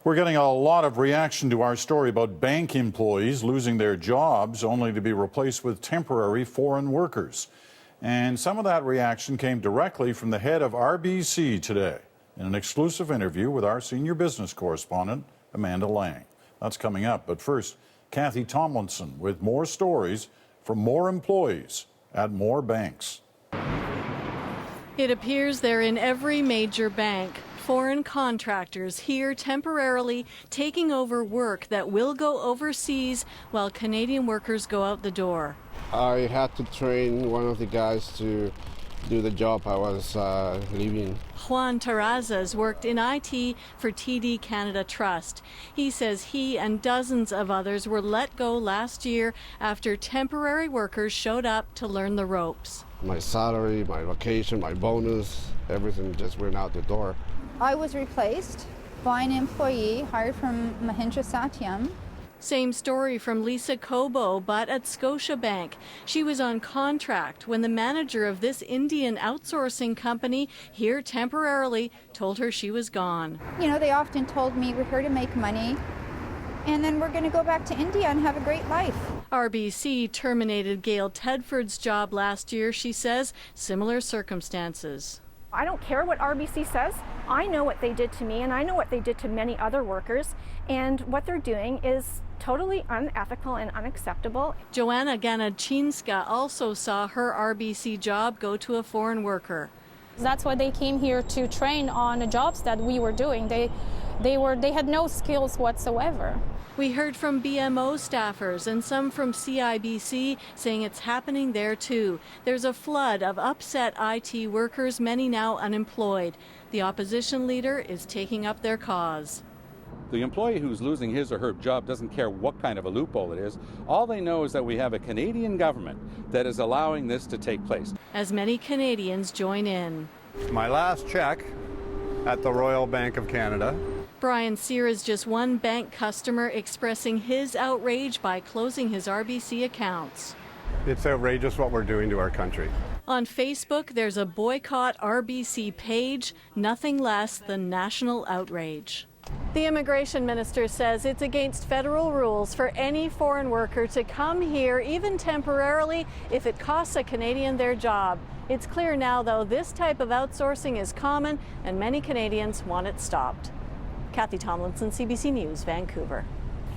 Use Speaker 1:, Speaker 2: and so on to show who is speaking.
Speaker 1: We're getting a lot of reaction to our story about bank employees losing their jobs only to be replaced with temporary foreign workers. And some of that reaction came directly from the head of RBC today in an exclusive interview with our senior business correspondent, Amanda Lang. That's coming up. But first, Kathy Tomlinson with more stories from more employees at more banks.
Speaker 2: It appears they're in every major bank. Foreign contractors here temporarily taking over work that will go overseas while Canadian workers go out the door.
Speaker 3: I had to train one of the guys to do the job I was leaving.
Speaker 2: Juan Terrazas worked in IT for TD Canada Trust. He says he and dozens of others were let go last year after temporary workers showed up to learn the ropes.
Speaker 3: My salary, my vacation, my bonus, everything just went out the door.
Speaker 4: I was replaced by an employee hired from Mahindra Satyam.
Speaker 2: Same story from Lisa Cobo, but at Scotiabank. She was on contract when the manager of this Indian outsourcing company here temporarily told her she was gone.
Speaker 4: You know, they often told me, we're here to make money, and then we're going to go back to India and have a great life.
Speaker 2: RBC terminated Gail Tedford's job last year, she says. Similar circumstances.
Speaker 5: I don't care what RBC says. I know what they did to me, and I know what they did to many other workers, and what they're doing is totally unethical and unacceptable. Joanna Ganachinska also saw her RBC job go to a foreign worker.
Speaker 6: That's why they came here to train on the jobs that we were doing. They had no skills whatsoever.
Speaker 2: We heard from BMO staffers and some from CIBC saying it's happening there too. There's a flood of upset IT workers, many now unemployed. The opposition leader is taking up their cause.
Speaker 7: The employee who's losing his or her job doesn't care what kind of a loophole it is. All they know is that we have a Canadian government that is allowing this to take place.
Speaker 2: As many Canadians join in.
Speaker 8: My last check at the Royal Bank of Canada.
Speaker 2: Brian Sear is just one bank customer expressing his outrage by closing his RBC accounts.
Speaker 8: It's outrageous what we're doing to our country.
Speaker 2: On Facebook, there's a boycott RBC page, nothing less than national outrage. The immigration minister says it's against federal rules for any foreign worker to come here, even temporarily, if it costs a Canadian their job. It's clear now, though, this type of outsourcing is common and many Canadians want it stopped. Kathy Tomlinson, CBC News, Vancouver.